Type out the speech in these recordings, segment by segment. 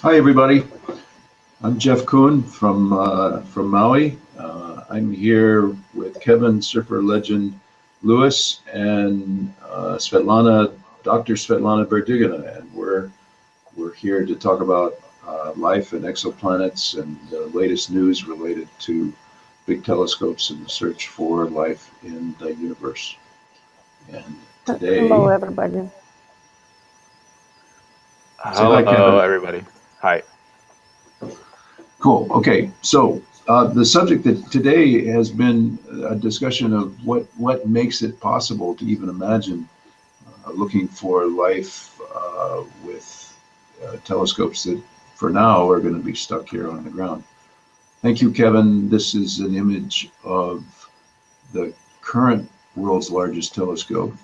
Hi, everybody. I'm Jeff Kuhn from Maui. I'm here with Kevin Surfer Legend Lewis and Dr. Svetlana Verdigina, and we're here to talk about life and exoplanets and the latest news related to big telescopes and the search for life in the universe. And Hello, today, everybody. say hi, Hello, Kevin. everybody. Hi. Cool. Okay. So the subject that today has been a discussion of what makes it possible to even imagine looking for life with telescopes that, for now, are going to be stuck here on the ground. Thank you, Kevin. This is an image of the current world's largest telescope.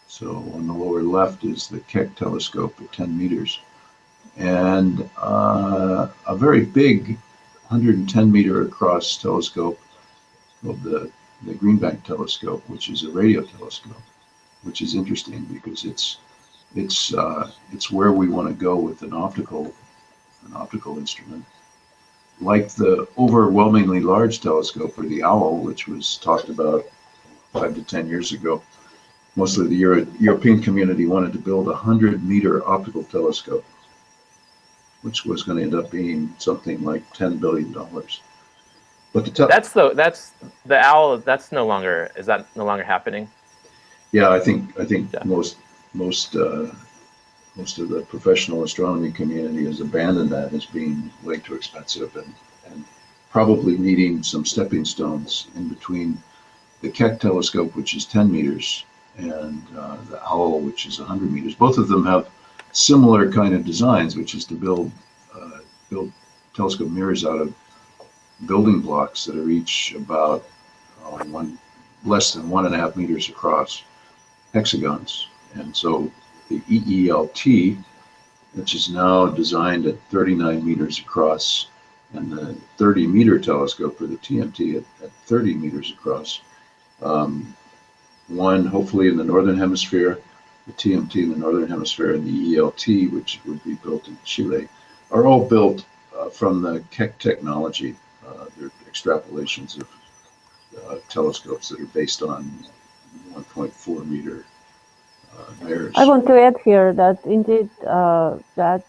So on the lower left is the Keck telescope at 10 meters, and a very big 110 meter across telescope called the Greenbank telescope, which is a radio telescope, which is interesting because it's where we want to go with an optical instrument, like the overwhelmingly large telescope or the OWL, which was talked about 5 to 10 years ago. Mostly the European community wanted to build a 100-meter optical telescope, which was going to end up being something like $10 billion. But That's the owl. That's no longer. Is that no longer happening? yeah, I think Yeah. most of the professional astronomy community has abandoned that as being way too expensive and probably needing some stepping stones in between the Keck telescope, which is 10 meters, and the OWL, which is 100 meters. Both of them have similar kind of designs, which is to build telescope mirrors out of building blocks that are each about less than 1.5 meters across, hexagons. And so the EELT, which is now designed at 39 meters across, and the 30-meter telescope, or the TMT, at 30 meters across. One hopefully in the northern hemisphere, the TMT in the northern hemisphere, and the ELT, which would be built in Chile, are all built from the Keck technology. They're extrapolations of telescopes that are based on 1.4 meter mirrors. I want to add here that indeed that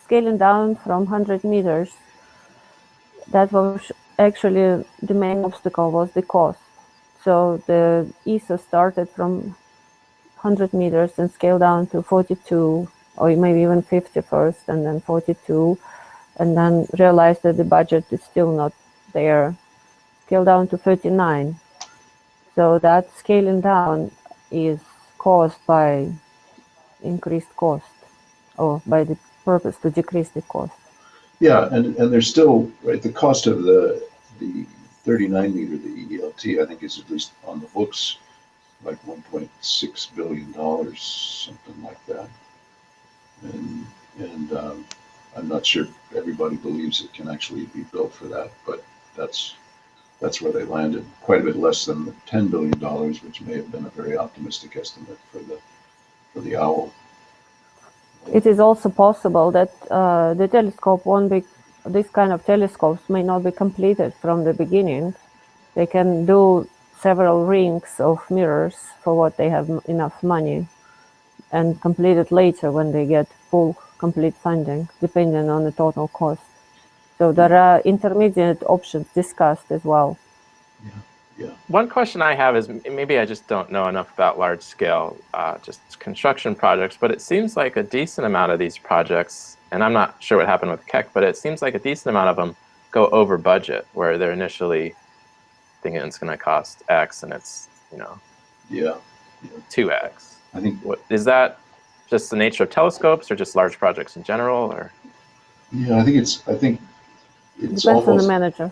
scaling down from 100 meters, that was actually the main obstacle was the cost. So the ESA started from 100 meters and scaled down to 42 or maybe even 50 first and then 42, and then realized that the budget is still not there, scaled down to 39. So that scaling down is caused by increased cost or by the purpose to decrease the cost. Yeah, and there's still, right, the cost of the 39 meter, the ELT, I think is at least on the books like $1.6 billion, something like that. And I'm not sure everybody believes it can actually be built for that, but that's where they landed. Quite a bit less than the $10 billion, which may have been a very optimistic estimate for the OWL. It is also possible that the telescope won't be, this kind of telescopes may not be completed from the beginning. They can do several rings of mirrors for what they have enough money and complete it later when they get full complete funding, depending on the total cost. So there are intermediate options discussed as well. Yeah. One question I have is maybe I just don't know enough about large scale just construction projects, but it seems like a decent amount of these projects, and I'm not sure what happened with Keck, but it seems like a decent amount of them go over budget, where they're initially thinking it's going to cost X and it's, Yeah. 2X. I think. What is that? Just the nature of telescopes, or just large projects in general, or? Yeah, I think it's Depends almost on the manager.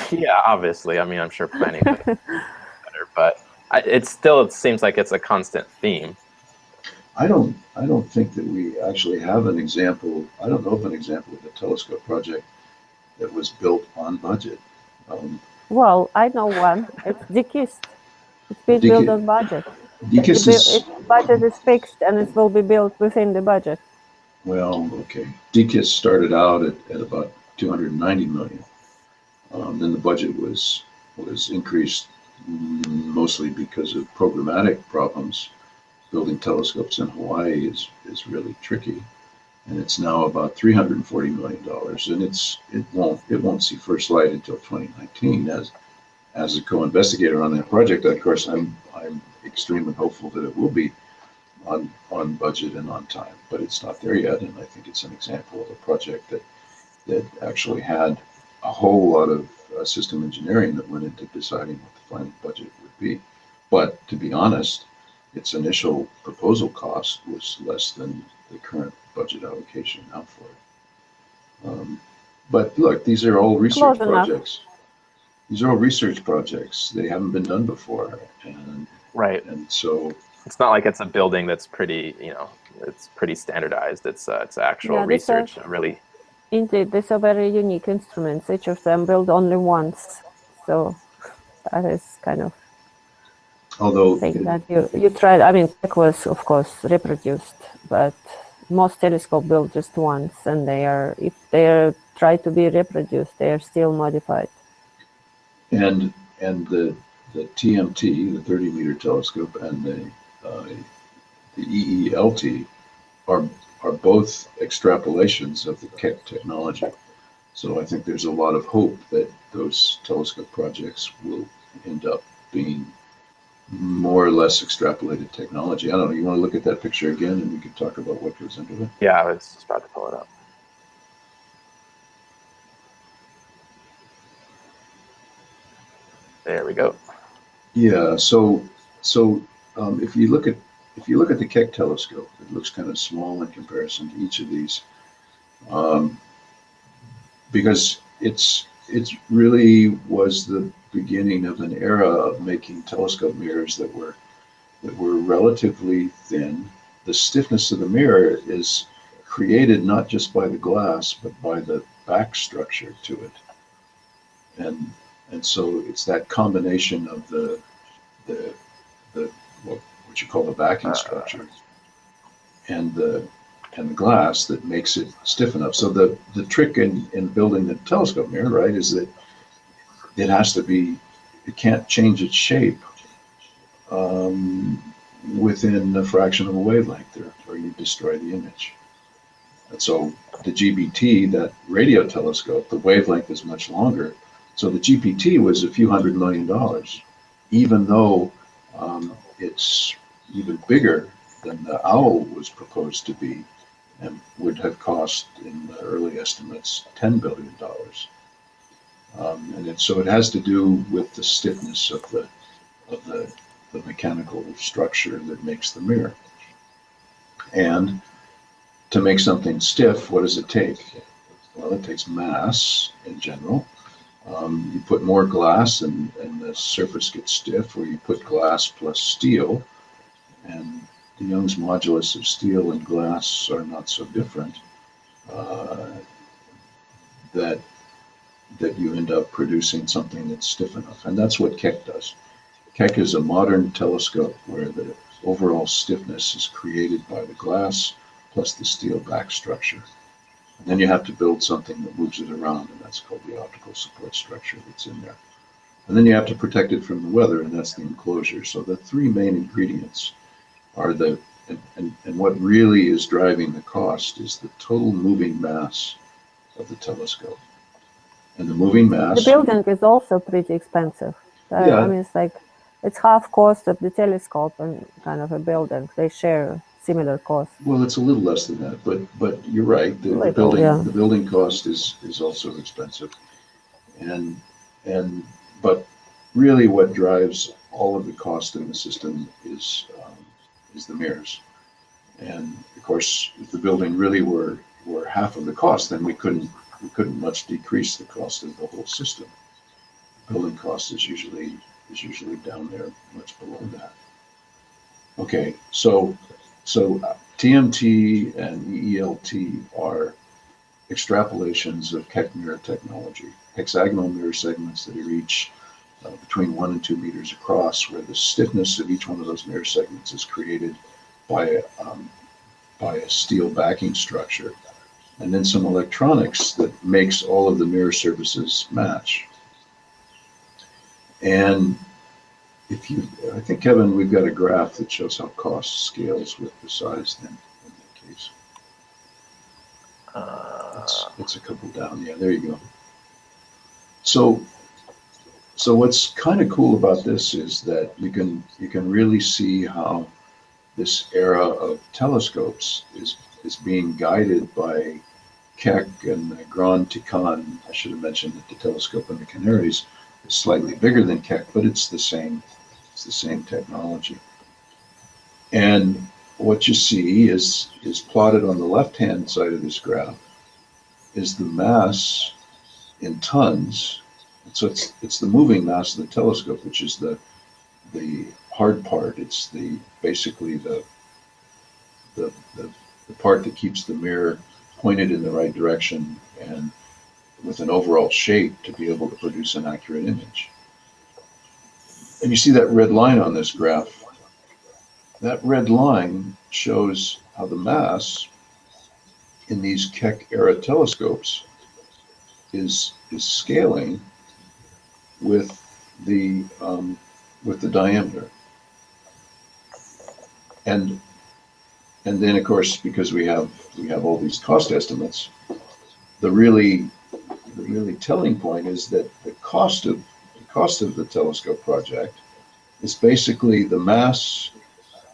Yeah, obviously. I mean, I'm sure planning could have been better, but it seems like it's a constant theme. I don't think that we actually have an example. I don't know of an example of a telescope project that was built on budget. Well, I know one. It's DKIST. It's being built on budget. DKIST is Its budget is fixed and it will be built within the budget. Well, okay. DKIS started out at about 290 million. Then the budget was increased mostly because of programmatic problems. Building telescopes in Hawaii is really tricky, and it's now about $340 million, and it won't see first light until 2019. As a co-investigator on that project, of course, I'm extremely hopeful that it will be on budget and on time, but it's not there yet. And I think it's an example of a project that actually had a whole lot of system engineering that went into deciding what the final budget would be. But to be honest, its initial proposal cost was less than the current budget allocation now for it. But look, these are all research Close enough. projects. These are all research projects. They haven't been done before, Right. and so It's not like it's a building that's pretty, it's pretty standardized. It's actual Yeah, these are research, really. indeed, these are very unique instruments. Each of them built only once, so that is kind of although thing that you tried. I mean, Keck was of course reproduced, but most telescope built just once, and if they are try to be reproduced, they are still modified. and the TMT, the 30-meter telescope, and the EELT are both extrapolations of the Keck technology. So I think there's a lot of hope that those telescope projects will end up being more or less extrapolated technology. I don't know. You want to look at that picture again, and we could talk about what goes into it? Yeah, I was just about to pull it up. There we go. Yeah. So if you look at the Keck telescope, it looks kind of small in comparison to each of these, because it's really was the beginning of an era of making telescope mirrors that were relatively thin. The stiffness of the mirror is created not just by the glass, but by the back structure to it. And so it's that combination of the what you call the backing structure and the glass that makes it stiff enough. So the trick in building the telescope mirror, right, is that it can't change its shape within a fraction of a wavelength, or you destroy the image. And so the GBT, that radio telescope, the wavelength is much longer. So the GPT was a few $100 million, even though it's even bigger than the OWL was proposed to be, and would have cost, in the early estimates, $10 billion. So it has to do with the stiffness of the mechanical structure that makes the mirror. And to make something stiff, what does it take? Well, it takes mass in general. You put more glass and the surface gets stiff, or you put glass plus steel, and the Young's modulus of steel and glass are not so different, that you end up producing something that's stiff enough. And that's what Keck does. Keck is a modern telescope where the overall stiffness is created by the glass plus the steel back structure. And then you have to build something that moves it around, and that's called the optical support structure that's in there. And then you have to protect it from the weather, and that's the enclosure. So the three main ingredients are and what really is driving the cost is the total moving mass of the telescope. And the moving mass... The building is also pretty expensive. Yeah. I mean, it's half cost of the telescope and kind of a building. They share similar costs. Well, it's a little less than that, but you're right. The building cost is also expensive, but really what drives all of the cost in the system is the mirrors. And of course, if the building really were half of the cost, then we couldn't much decrease the cost of the whole system. Building cost is usually down there, much below that. Okay, so TMT and EELT are extrapolations of Keck mirror technology, hexagonal mirror segments that are each between 1 and 2 meters across, where the stiffness of each one of those mirror segments is created by by a steel backing structure, and then some electronics that makes all of the mirror surfaces match. And I think, Kevin, we've got a graph that shows how cost scales with the size then in that case. It's a couple down. Yeah, there you go. So what's kind of cool about this is that you can really see how this era of telescopes is being guided by Keck and the Grand Tican. I should have mentioned that the telescope in the Canaries is slightly bigger than Keck, but it's the same technology. And what you see is plotted on the left-hand side of this graph is the mass in tons. And so it's the moving mass of the telescope, which is the hard part. It's basically the part that keeps the mirror pointed in the right direction and with an overall shape to be able to produce an accurate image. And you see that red line on this graph. That red line shows how the mass in these Keck era telescopes is scaling with the diameter. And then, of course, because we have all these cost estimates, the really telling point is that the cost of the telescope project is basically the mass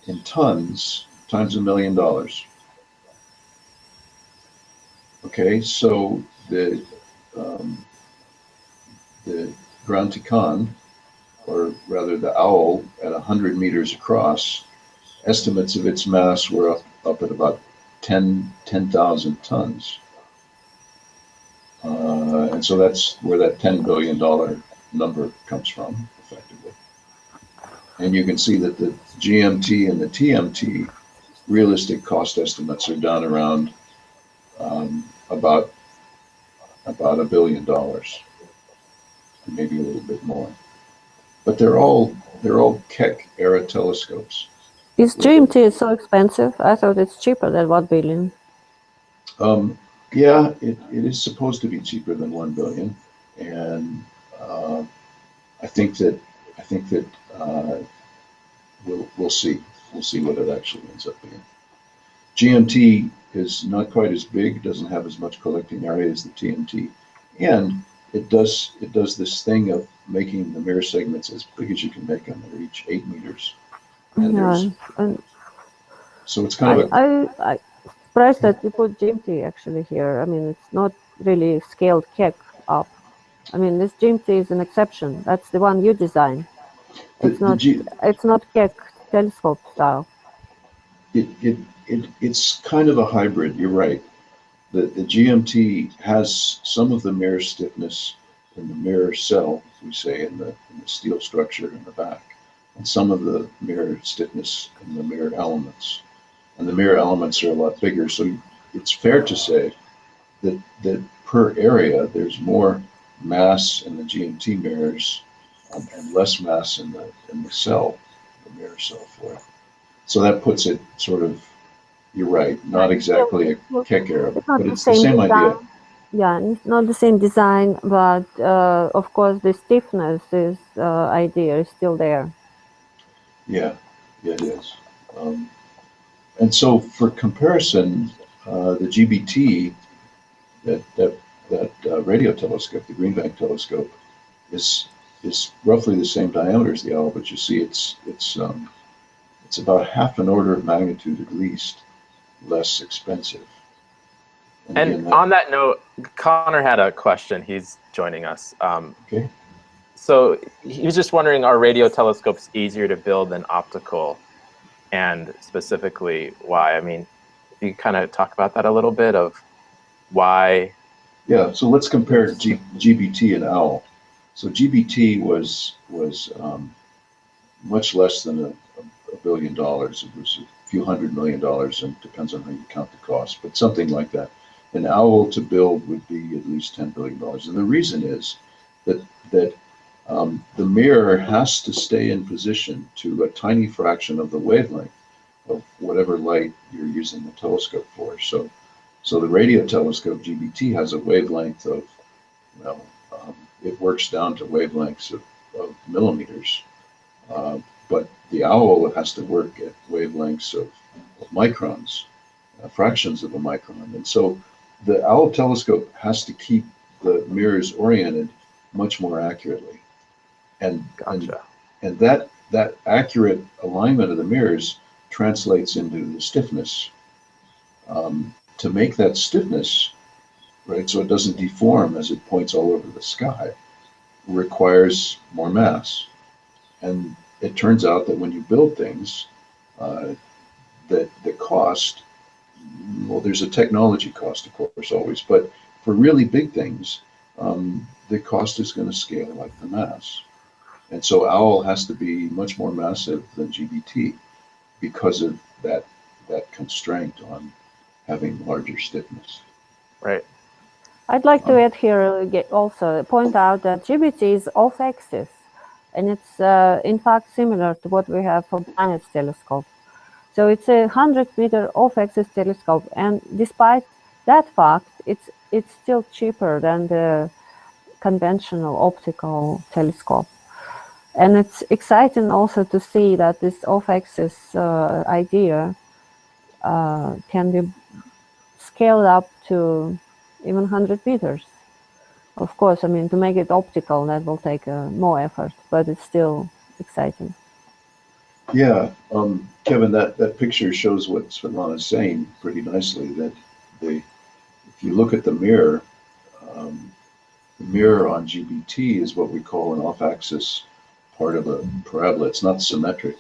in tons times $1 million. Okay, so the Grand Tican, or rather the OWL, at 100 meters across, estimates of its mass were up at about 10,000 tons. And so that's where that $10 billion number comes from, effectively. And you can see that the GMT and the TMT realistic cost estimates are down around about $1 billion, maybe a little bit more. But they're all Keck era telescopes. Is GMT so expensive? I thought it's cheaper than 1 billion. Yeah, it is supposed to be cheaper than 1 billion, and I think that we'll see what it actually ends up being. GMT is not quite as big, doesn't have as much collecting area as the TMT, and it does this thing of making the mirror segments as big as you can make them. They're each 8 meters. And so it's kind of I surprised that you put GMT actually here. I mean, it's not really scaled Keck up. I mean, this GMT is an exception. That's the one you designed. It's not Keck telescope style. It's kind of a hybrid. You're right. The GMT has some of the mirror stiffness in the mirror cell, we say, in the steel structure in the back, and some of the mirror stiffness in the mirror elements. And the mirror elements are a lot bigger, so it's fair to say that per area there's more mass in the GMT mirrors and less mass in the cell, the mirror cell foil. So that puts it sort of, you're right, not exactly a Keck era, but it's the same idea. Yeah, it's not the same design, but of course the stiffness idea is still there. Yeah, it is. And so for comparison, the GBT, that radio telescope, the Green Bank telescope, is roughly the same diameter as the OWL, but you see it's about half an order of magnitude at least less expensive. And on that note, Connor had a question. He's joining us. Okay. So he was just wondering, are radio telescopes easier to build than optical, and specifically why? I mean, if you kind of talk about that a little bit of why. Yeah, so let's compare GBT and OWL. So GBT was much less than $1 billion. It was a few $100 million, and it depends on how you count the cost, but something like that. An OWL to build would be at least $10 billion. And the reason is that the mirror has to stay in position to a tiny fraction of the wavelength of whatever light you're using the telescope for. So the radio telescope GBT has a wavelength of, well, it works down to wavelengths of millimeters, but the OWL has to work at wavelengths of microns, fractions of a micron. And so the OWL telescope has to keep the mirrors oriented much more accurately. And, Gotcha. and that accurate alignment of the mirrors translates into the stiffness. To make that stiffness, right, so it doesn't deform as it points all over the sky, requires more mass. And it turns out that when you build things, that the cost, well, there's a technology cost, of course, always, but for really big things, the cost is going to scale like the mass. And so OWL has to be much more massive than GBT because of that constraint on having larger stiffness. Right. I'd like to add here also point out that GBT is off-axis, and it's in fact similar to what we have for Planets telescope. So it's a 100-meter off-axis telescope, and despite that fact, it's still cheaper than the conventional optical telescope. And it's exciting also to see that this off-axis idea can be scaled up to even 100 meters. Of course, I mean, to make it optical, that will take more effort, but it's still exciting. Yeah, Kevin, that picture shows what Svetlana is saying pretty nicely, that if you look at the mirror on GBT is what we call an off-axis part of a parabola. It's not symmetric.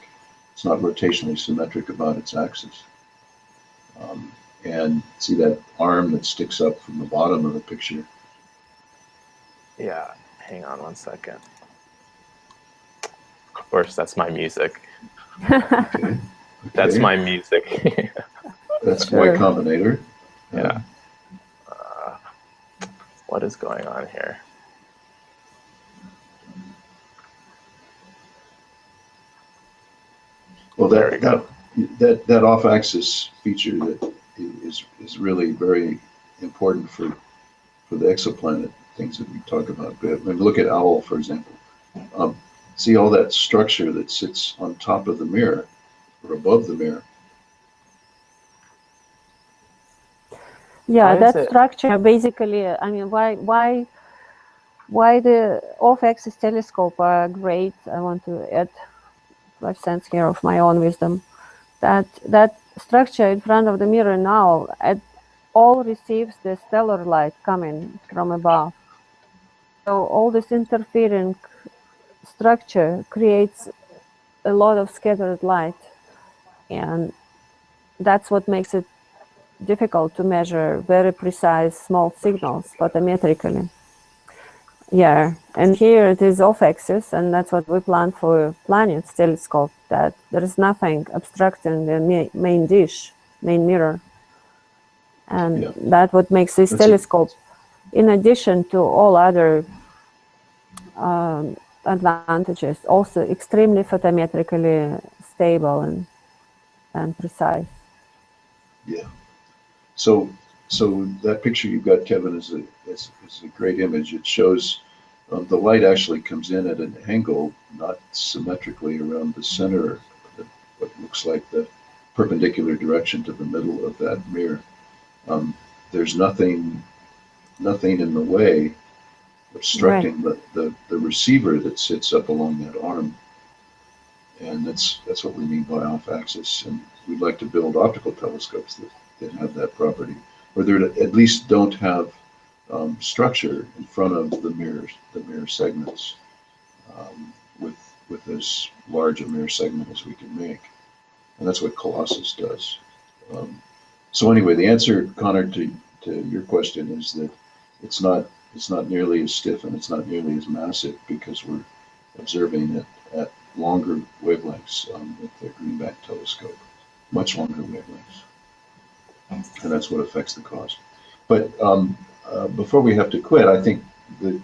It's not rotationally symmetric about its axis. And see that arm that sticks up from the bottom of the picture? Yeah, hang on one second. Of course, that's my music. Okay. That's my music. That's Y Combinator. Yeah. What is going on here? Well, that off-axis feature that is really very important for the exoplanet things that we talk about. But when you look at OWL, for example, see all that structure that sits on top of the mirror or above the mirror. Yeah, that structure basically, I mean, why the off-axis telescope are great. I want to add 5 cents here of my own wisdom. That structure in front of the mirror now all receives the stellar light coming from above. So all this interfering structure creates a lot of scattered light, and that's what makes it difficult to measure very precise small signals photometrically. Yeah, and here it is off-axis, and that's what we plan for Planets telescope, that there is nothing obstructing the main mirror. And that's what makes this telescope, in addition to all other advantages, also extremely photometrically stable and precise. Yeah. So that picture you've got, Kevin, is a great image. It shows the light actually comes in at an angle, not symmetrically around the center of what looks like the perpendicular direction to the middle of that mirror. There's nothing in the way obstructing the receiver that sits up along that arm. And that's what we mean by off-axis. And we'd like to build optical telescopes that have that property, or that at least don't have structure in front of the mirror segments, with as large a mirror segment as we can make. And that's what Colossus does. So anyway, the answer, Connor, to your question is that it's not nearly as stiff and it's not nearly as massive because we're observing it at longer wavelengths with the Greenback telescope, much longer wavelengths. And that's what affects the cost. But before we have to quit, I think the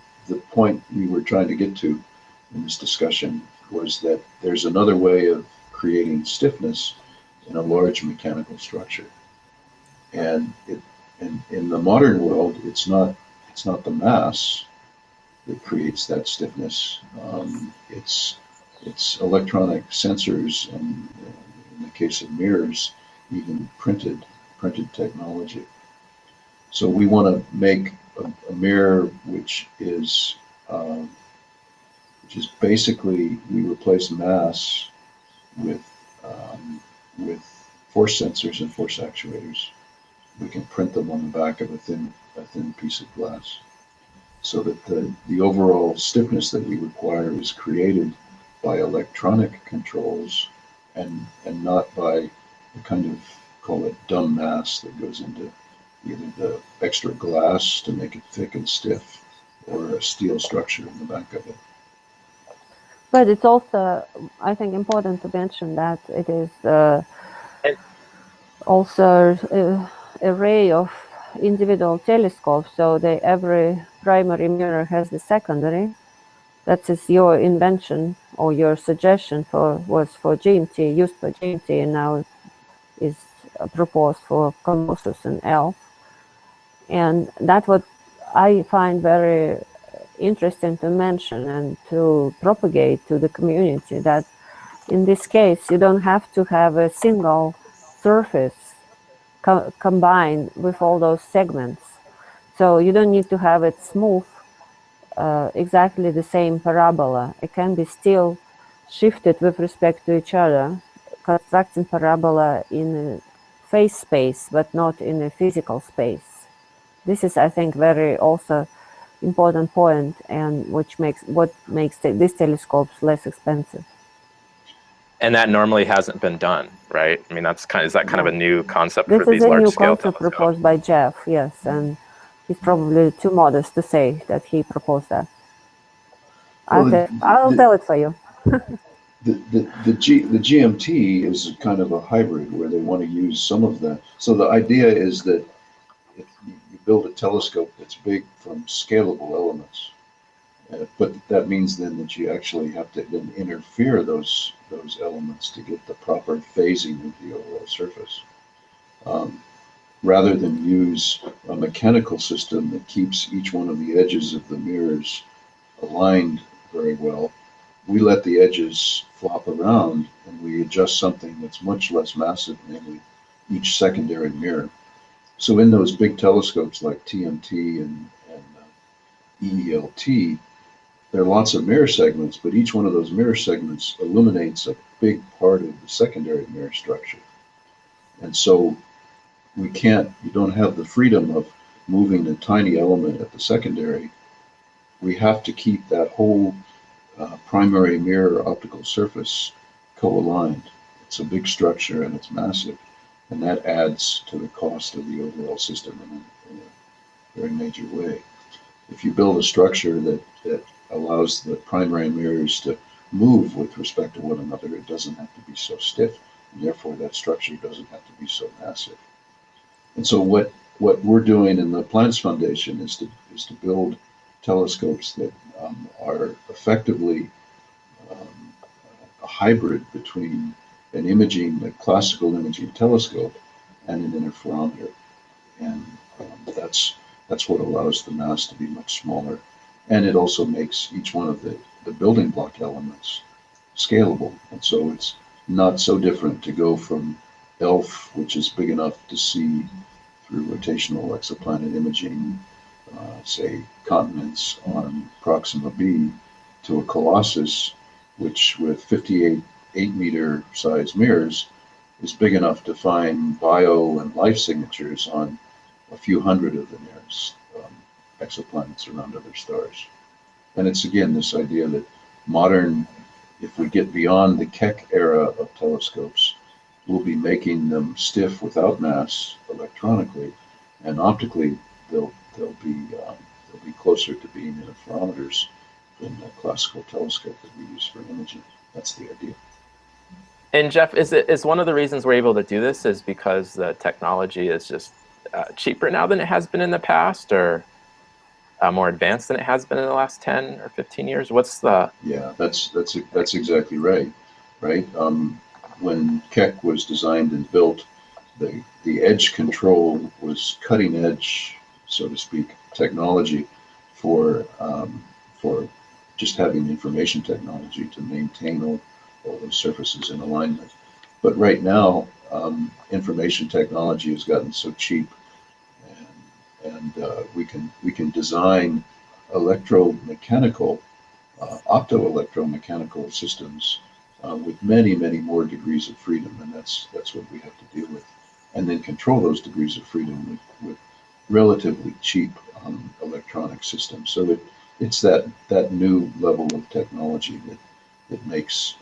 point we were trying to get to in this discussion was that there's another way of creating stiffness in a large mechanical structure. And in the modern world, it's not the mass that creates that stiffness. It's electronic sensors, and in the case of mirrors, even printed technology. So we want to make a mirror which is basically, we replace mass with with force sensors and force actuators. We can print them on the back of a thin piece of glass, so that the overall stiffness that we require is created by electronic controls, and not by the kind of, call it, dumb mass that goes into either the extra glass to make it thick and stiff, or a steel structure in the back of it. But it's also, I think, important to mention that it is also an array of individual telescopes. So every primary mirror has the secondary. That is your invention, or your suggestion was for GMT, used for GMT, and now is proposed for Colossus and ELF. And that's what I find very interesting to mention and to propagate to the community, that in this case you don't have to have a single surface combined with all those segments. So you don't need to have it smooth, exactly the same parabola. It can be still shifted with respect to each other, constructing parabola in a phase space, but not in a physical space. This is, I think, very also important point, and what makes these telescopes less expensive. And that normally hasn't been done, right? I mean, is that kind of a new concept This for these is a new large-scale concept telescopes? proposed by Jeff, yes, and he's probably too modest to say that he proposed that. Well, I'll tell it for you. the GMT is kind of a hybrid, where they want to use some of the. So the idea is that if you build a telescope that's big from scalable elements, but that means then that you actually have to then interfere those elements to get the proper phasing of the overall surface, um, rather than use a mechanical system that keeps each one of the edges of the mirrors aligned very well. We let the edges flop around, and we adjust something that's much less massive, namely each secondary mirror. So in those big telescopes like TMT and EELT, there are lots of mirror segments, but each one of those mirror segments illuminates a big part of the secondary mirror structure. And so you don't have the freedom of moving a tiny element at the secondary. We have to keep that whole primary mirror optical surface co-aligned. It's a big structure and it's massive, and that adds to the cost of the overall system in a very major way. If you build a structure that allows the primary mirrors to move with respect to one another, it doesn't have to be so stiff, and therefore that structure doesn't have to be so massive. And so what we're doing in the Plants Foundation is to build telescopes that are effectively um, a hybrid between a classical imaging telescope, and an interferometer, and that's what allows the mass to be much smaller, and it also makes each one of the building block elements scalable, and so it's not so different to go from ELF, which is big enough to see through rotational exoplanet imaging, say continents on Proxima b, to a Colossus, which with 58 8-meter size mirrors is big enough to find bio and life signatures on a few hundred of the nearest exoplanets around other stars. And it's again this idea that modern, if we get beyond the Keck era of telescopes, we'll be making them stiff without mass electronically, and optically they'll be closer to being interferometers than the classical telescope that we use for imaging. That's the idea. And Jeff, is one of the reasons we're able to do this is because the technology is just cheaper now than it has been in the past, or more advanced than it has been in the last 10 or 15 years? What's the... Yeah, that's exactly right. Right. when Keck was designed and built, the edge control was cutting edge, so to speak, technology for for just having information technology to maintain all those surfaces in alignment. But right now, information technology has gotten so cheap, and we can design electromechanical, optoelectromechanical systems with many more degrees of freedom, and that's what we have to deal with, and then control those degrees of freedom with relatively cheap electronic systems. So it's that new level of technology that makes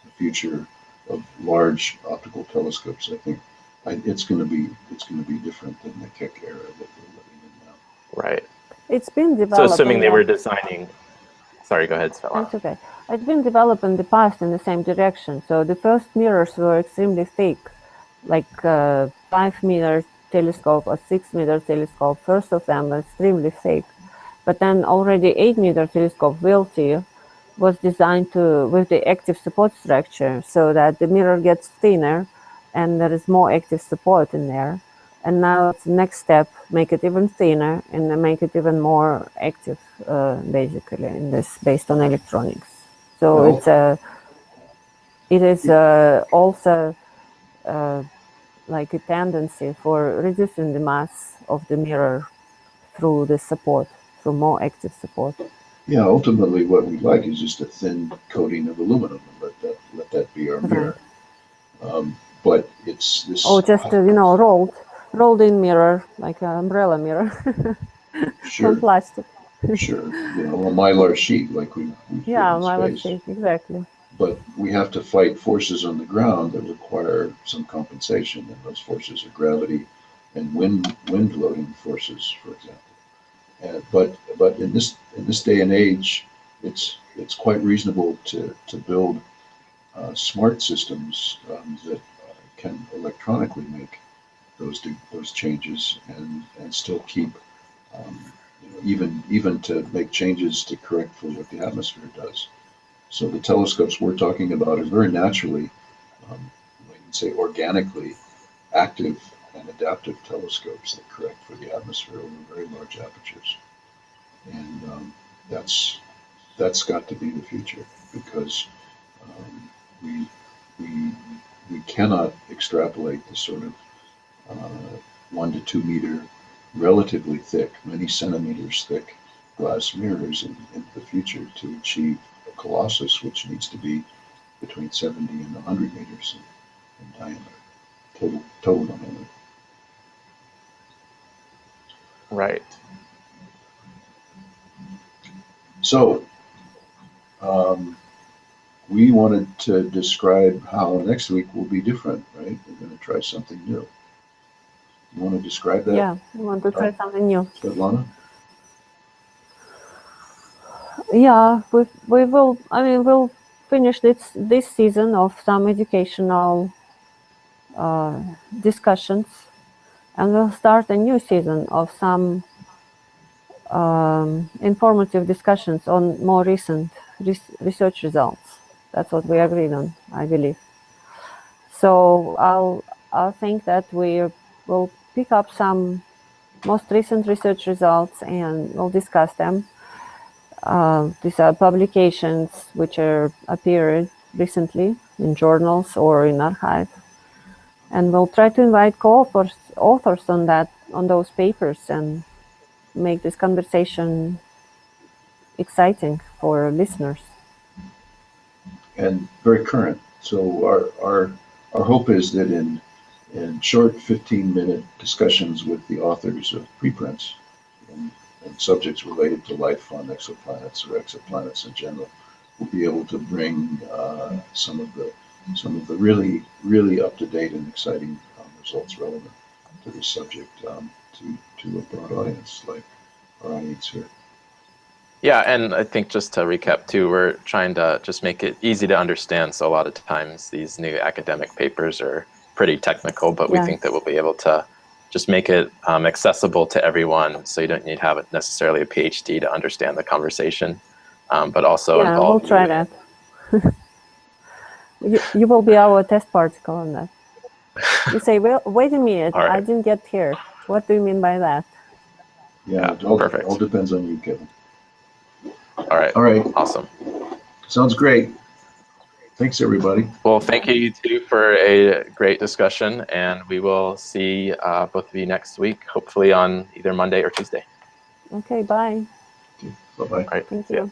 the future of large optical telescopes. I think it's going to be different than the Keck era that we're living in now. Right. It's been So developed. assuming they were designing, sorry, go ahead, Svetlana. That's okay. It's been developed in the past in the same direction. So the first mirrors were extremely thick, like 5-meter telescope or 6-meter telescope. First of them was extremely thick, but then already 8-meter telescope VLT was designed with the active support structure, so that the mirror gets thinner and there is more active support in there. And now it's the next step, make it even thinner and then make it even more active, basically, in this based on electronics. So Well, it is also like a tendency for reducing the mass of the mirror through the support, through more active support. yeah, ultimately what we'd like is just a thin coating of aluminum and let that be our mirror. But it's this. Oh, just rolled in mirror, like an umbrella mirror. Sure, from plastic. sure. A Mylar sheet like we Yeah, in Mylar space. sheet, exactly. But we have to fight forces on the ground that require some compensation, and those forces are gravity and wind loading forces, for example. But in this day and age, it's quite reasonable to build smart systems that can electronically make those changes and still keep even to make changes to correct for what the atmosphere does. So the telescopes we're talking about are very naturally, you can say organically active and adaptive telescopes that correct for the atmosphere over very large apertures. And that's got to be the future, because we we we cannot extrapolate the sort of 1 to 2 meter, relatively thick, many centimeters thick glass mirrors in the future to achieve a Colossus, which needs to be between 70 and 100 meters in diameter, total diameter. Right. So we wanted to describe how next week will be different, right? We're going to try something new. You want to describe that? Yeah, we want to try something new. Svetlana? Yeah, we will. I mean, we'll finish this season of some educational discussions, and we'll start a new season of some informative discussions on more recent research results. That's what we agreed on, I believe. So I'll think that we will pick up some most recent research results and we'll discuss them. These are publications which appeared recently in journals or in archive, and we'll try to invite authors on those papers and make this conversation exciting for listeners. And very current. So our hope is that in short 15-minute discussions with the authors of preprints and subjects related to life on exoplanets or exoplanets in general, we'll be able to bring some of the really up-to-date and exciting results relevant to this subject to a broad audience like our audience here. Yeah, and I think just to recap too, we're trying to just make it easy to understand. So a lot of times these new academic papers are pretty technical, but we think that we'll be able to just make it accessible to everyone. So you don't need to have necessarily a PhD to understand the conversation, but also involve we'll try that. You will be our test particle on that. You say, well, wait a minute, All right. I didn't get here. What do you mean by that? Yeah, Yeah, perfect. it all depends on you, Kevin. All right. All right, Awesome. sounds great. Thanks, everybody. Well, thank you two for a great discussion, and we will see both of you next week, hopefully on either Monday or Tuesday. Okay, bye. Bye-bye. All right. Thank See ya. you.